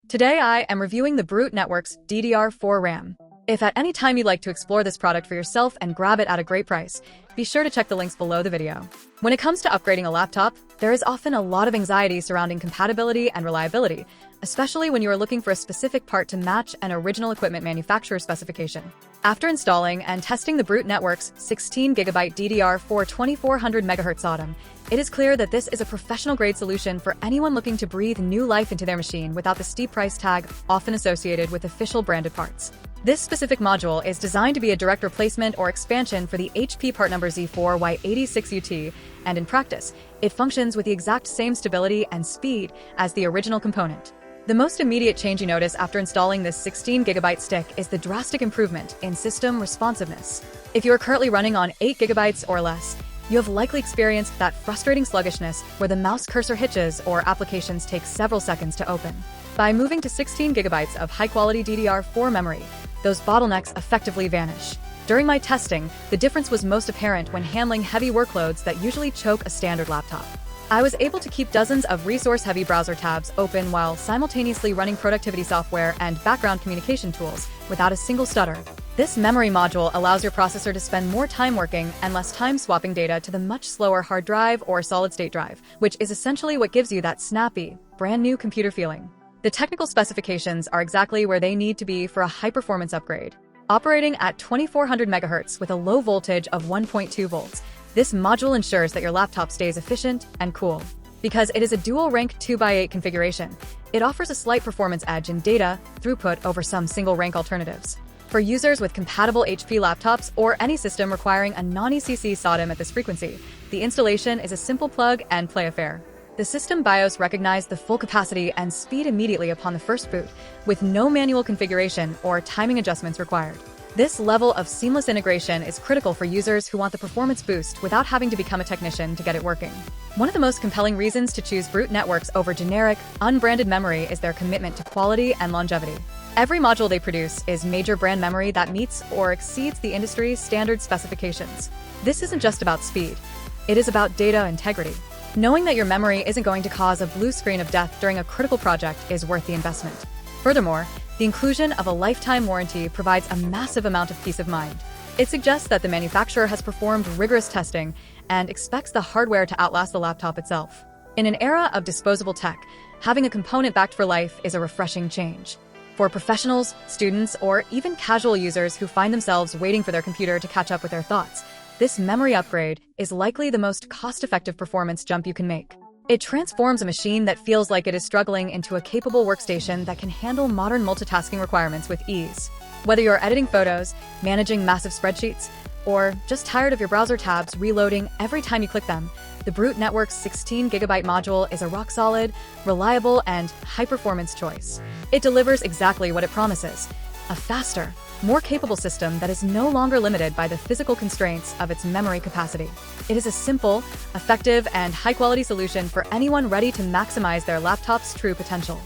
Today I am reviewing the Brute Network's DDR4 RAM. If at any time you'd like to explore this product for yourself and grab it at a great price, be sure to check the links below the video. When it comes to upgrading a laptop, there is often a lot of anxiety surrounding compatibility and reliability, especially when you are looking for a specific part to match an original equipment manufacturer's specification. After installing and testing the Brute Network's 16GB DDR4 2400 MHz ATEM, it is clear that this is a professional-grade solution for anyone looking to breathe new life into their machine without the steep price tag often associated with official branded parts. This specific module is designed to be a direct replacement or expansion for the HP part number Z4Y86UT, and in practice, it functions with the exact same stability and speed as the original component. The most immediate change you notice after installing this 16GB stick is the drastic improvement in system responsiveness. If you are currently running on 8GB or less, you have likely experienced that frustrating sluggishness where the mouse cursor hitches or applications take several seconds to open. By moving to 16GB of high-quality DDR4 memory, those bottlenecks effectively vanish. During my testing, the difference was most apparent when handling heavy workloads that usually choke a standard laptop. I was able to keep dozens of resource-heavy browser tabs open while simultaneously running productivity software and background communication tools without a single stutter. This memory module allows your processor to spend more time working and less time swapping data to the much slower hard drive or solid-state drive, which is essentially what gives you that snappy, brand-new computer feeling. The technical specifications are exactly where they need to be for a high-performance upgrade. Operating at 2400 MHz with a low voltage of 1.2 volts, this module ensures that your laptop stays efficient and cool. Because it is a dual-rank 2x8 configuration, it offers a slight performance edge in data throughput over some single-rank alternatives. For users with compatible HP laptops or any system requiring a non-ECC SODIMM at this frequency, the installation is a simple plug-and-play affair. The system BIOS recognized the full capacity and speed immediately upon the first boot, with no manual configuration or timing adjustments required. This level of seamless integration is critical for users who want the performance boost without having to become a technician to get it working. One of the most compelling reasons to choose Brute Networks over generic, unbranded memory is their commitment to quality and longevity. Every module they produce is major brand memory that meets or exceeds the industry's standard specifications. This isn't just about speed, it is about data integrity. Knowing that your memory isn't going to cause a blue screen of death during a critical project is worth the investment. Furthermore, the inclusion of a lifetime warranty provides a massive amount of peace of mind. It suggests that the manufacturer has performed rigorous testing and expects the hardware to outlast the laptop itself. In an era of disposable tech, having a component backed for life is a refreshing change. For professionals, students, or even casual users who find themselves waiting for their computer to catch up with their thoughts, this memory upgrade is likely the most cost-effective performance jump you can make. It transforms a machine that feels like it is struggling into a capable workstation that can handle modern multitasking requirements with ease. Whether you're editing photos, managing massive spreadsheets, or just tired of your browser tabs reloading every time you click them, the Brute Network's 16GB module is a rock-solid, reliable, and high-performance choice. It delivers exactly what it promises: a faster, more capable system that is no longer limited by the physical constraints of its memory capacity. It is a simple, effective, and high-quality solution for anyone ready to maximize their laptop's true potential.